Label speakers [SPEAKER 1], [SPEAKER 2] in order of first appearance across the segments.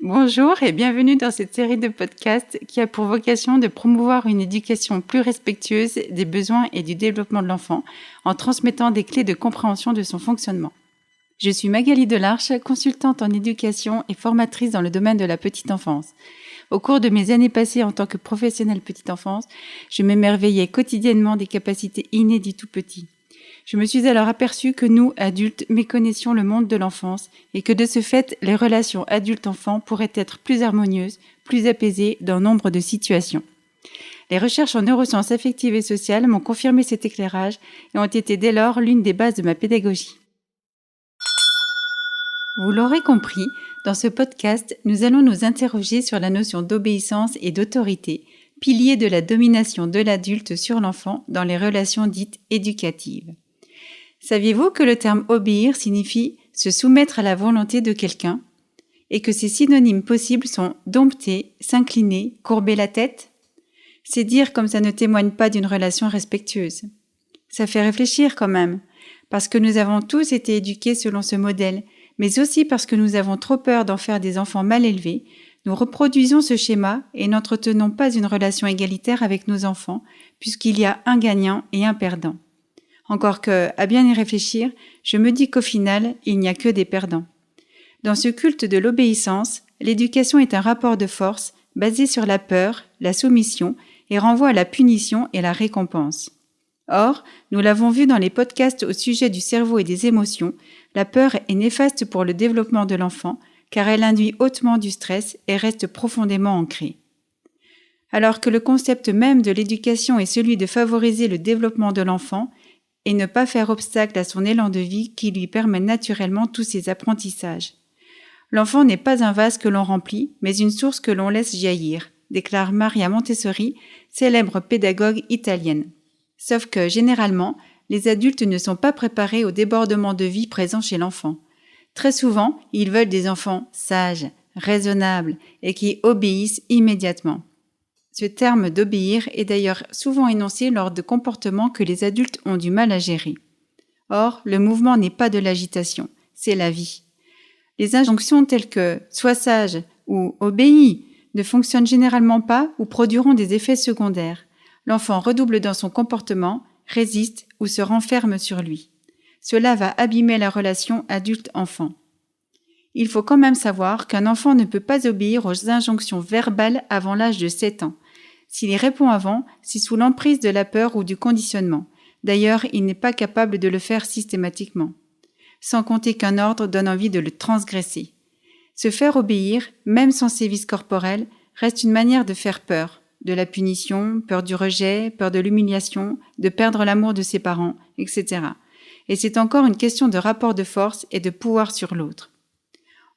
[SPEAKER 1] Bonjour et bienvenue dans cette série de podcasts qui a pour vocation de promouvoir une éducation plus respectueuse des besoins et du développement de l'enfant en transmettant des clés de compréhension de son fonctionnement. Je suis Magali Delarche, consultante en éducation et formatrice dans le domaine de la petite enfance. Au cours de mes années passées en tant que professionnelle petite enfance, je m'émerveillais quotidiennement des capacités innées du tout petit. Je me suis alors aperçue que nous, adultes, méconnaissions le monde de l'enfance et que de ce fait, les relations adulte-enfant pourraient être plus harmonieuses, plus apaisées dans nombre de situations. Les recherches en neurosciences affectives et sociales m'ont confirmé cet éclairage et ont été dès lors l'une des bases de ma pédagogie. Vous l'aurez compris, dans ce podcast, nous allons nous interroger sur la notion d'obéissance et d'autorité, piliers de la domination de l'adulte sur l'enfant dans les relations dites éducatives. Saviez-vous que le terme « obéir » signifie « se soumettre à la volonté de quelqu'un » et que ses synonymes possibles sont « dompter »,« s'incliner »,« courber la tête » ? C'est dire comme ça ne témoigne pas d'une relation respectueuse. Ça fait réfléchir quand même, parce que nous avons tous été éduqués selon ce modèle, mais aussi parce que nous avons trop peur d'en faire des enfants mal élevés, nous reproduisons ce schéma et n'entretenons pas une relation égalitaire avec nos enfants, puisqu'il y a un gagnant et un perdant. Encore que, à bien y réfléchir, je me dis qu'au final, il n'y a que des perdants. Dans ce culte de l'obéissance, l'éducation est un rapport de force basé sur la peur, la soumission et renvoie à la punition et la récompense. Or, nous l'avons vu dans les podcasts au sujet du cerveau et des émotions, la peur est néfaste pour le développement de l'enfant car elle induit hautement du stress et reste profondément ancrée. Alors que le concept même de l'éducation est celui de favoriser le développement de l'enfant, et ne pas faire obstacle à son élan de vie qui lui permet naturellement tous ses apprentissages. L'enfant n'est pas un vase que l'on remplit, mais une source que l'on laisse jaillir, déclare Maria Montessori, célèbre pédagogue italienne. Sauf que, généralement, les adultes ne sont pas préparés au débordement de vie présent chez l'enfant. Très souvent, ils veulent des enfants sages, raisonnables et qui obéissent immédiatement. Ce terme d'obéir est d'ailleurs souvent énoncé lors de comportements que les adultes ont du mal à gérer. Or, le mouvement n'est pas de l'agitation, c'est la vie. Les injonctions telles que « sois sage » ou « obéis » ne fonctionnent généralement pas ou produiront des effets secondaires. L'enfant redouble dans son comportement, résiste ou se renferme sur lui. Cela va abîmer la relation adulte-enfant. Il faut quand même savoir qu'un enfant ne peut pas obéir aux injonctions verbales avant l'âge de 7 ans. S'il y répond avant, c'est sous l'emprise de la peur ou du conditionnement. D'ailleurs, il n'est pas capable de le faire systématiquement. Sans compter qu'un ordre donne envie de le transgresser. Se faire obéir, même sans sévices corporels, reste une manière de faire peur. De la punition, peur du rejet, peur de l'humiliation, de perdre l'amour de ses parents, etc. Et c'est encore une question de rapport de force et de pouvoir sur l'autre.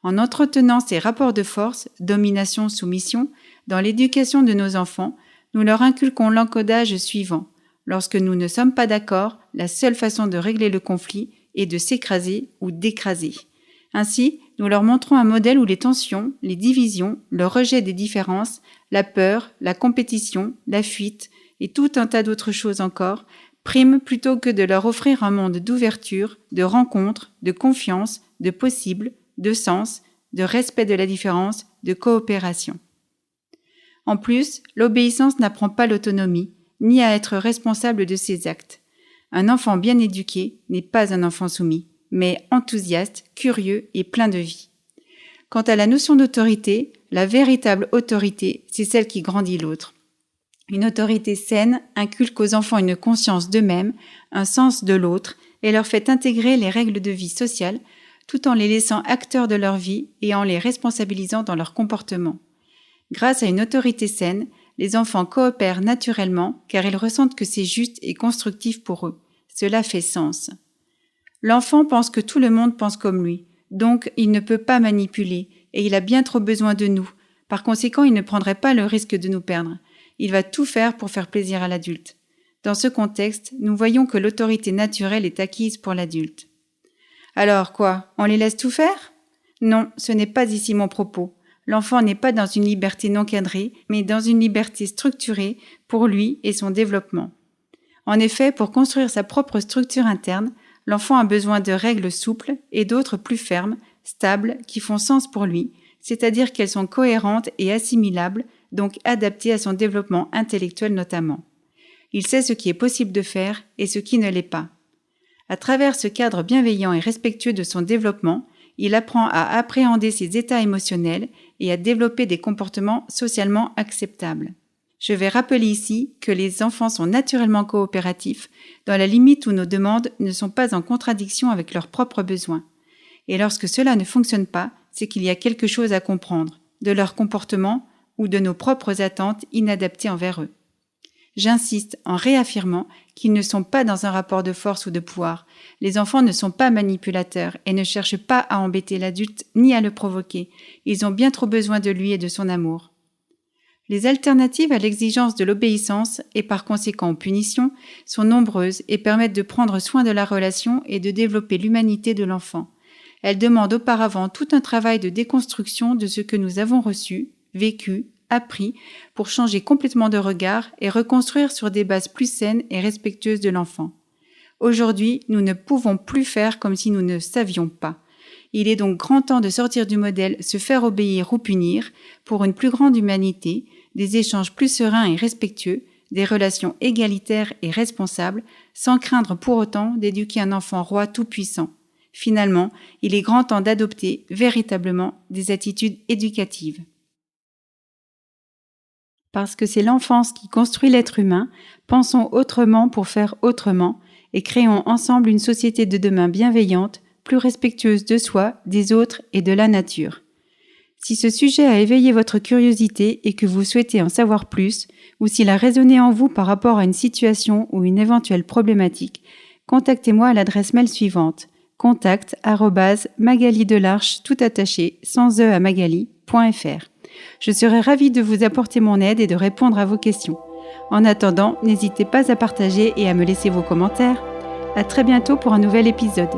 [SPEAKER 1] En entretenant ces rapports de force, domination-soumission, dans l'éducation de nos enfants, nous leur inculquons l'encodage suivant. Lorsque nous ne sommes pas d'accord, la seule façon de régler le conflit est de s'écraser ou d'écraser. Ainsi, nous leur montrons un modèle où les tensions, les divisions, le rejet des différences, la peur, la compétition, la fuite et tout un tas d'autres choses encore priment plutôt que de leur offrir un monde d'ouverture, de rencontres, de confiance, de possibles, de sens, de respect de la différence, de coopération. En plus, l'obéissance n'apprend pas l'autonomie, ni à être responsable de ses actes. Un enfant bien éduqué n'est pas un enfant soumis, mais enthousiaste, curieux et plein de vie. Quant à la notion d'autorité, la véritable autorité, c'est celle qui grandit l'autre. Une autorité saine inculque aux enfants une conscience d'eux-mêmes, un sens de l'autre, et leur fait intégrer les règles de vie sociale, tout en les laissant acteurs de leur vie et en les responsabilisant dans leur comportement. Grâce à une autorité saine, les enfants coopèrent naturellement car ils ressentent que c'est juste et constructif pour eux. Cela fait sens. L'enfant pense que tout le monde pense comme lui, donc il ne peut pas manipuler et il a bien trop besoin de nous. Par conséquent, il ne prendrait pas le risque de nous perdre. Il va tout faire pour faire plaisir à l'adulte. Dans ce contexte, nous voyons que l'autorité naturelle est acquise pour l'adulte. Alors quoi, on les laisse tout faire ? Non, ce n'est pas ici mon propos. L'enfant n'est pas dans une liberté non cadrée, mais dans une liberté structurée pour lui et son développement. En effet, pour construire sa propre structure interne, l'enfant a besoin de règles souples et d'autres plus fermes, stables, qui font sens pour lui, c'est-à-dire qu'elles sont cohérentes et assimilables, donc adaptées à son développement intellectuel notamment. Il sait ce qui est possible de faire et ce qui ne l'est pas. À travers ce cadre bienveillant et respectueux de son développement, il apprend à appréhender ses états émotionnels et à développer des comportements socialement acceptables. Je vais rappeler ici que les enfants sont naturellement coopératifs, dans la limite où nos demandes ne sont pas en contradiction avec leurs propres besoins. Et lorsque cela ne fonctionne pas, c'est qu'il y a quelque chose à comprendre, de leur comportement ou de nos propres attentes inadaptées envers eux. J'insiste en réaffirmant qu'ils ne sont pas dans un rapport de force ou de pouvoir. Les enfants ne sont pas manipulateurs et ne cherchent pas à embêter l'adulte ni à le provoquer. Ils ont bien trop besoin de lui et de son amour. Les alternatives à l'exigence de l'obéissance et par conséquent aux punitions sont nombreuses et permettent de prendre soin de la relation et de développer l'humanité de l'enfant. Elles demandent auparavant tout un travail de déconstruction de ce que nous avons reçu, vécu, appris pour changer complètement de regard et reconstruire sur des bases plus saines et respectueuses de l'enfant. Aujourd'hui, nous ne pouvons plus faire comme si nous ne savions pas. Il est donc grand temps de sortir du modèle se faire obéir ou punir pour une plus grande humanité, des échanges plus sereins et respectueux, des relations égalitaires et responsables, sans craindre pour autant d'éduquer un enfant roi tout-puissant. Finalement, il est grand temps d'adopter véritablement des attitudes éducatives. Parce que c'est l'enfance qui construit l'être humain, pensons autrement pour faire autrement et créons ensemble une société de demain bienveillante, plus respectueuse de soi, des autres et de la nature. Si ce sujet a éveillé votre curiosité et que vous souhaitez en savoir plus, ou s'il a résonné en vous par rapport à une situation ou une éventuelle problématique, contactez-moi à l'adresse mail suivante contact@magalidelarche tout attaché sans e à magali.fr. Je serai ravie de vous apporter mon aide et de répondre à vos questions. En attendant, n'hésitez pas à partager et à me laisser vos commentaires. À très bientôt pour un nouvel épisode.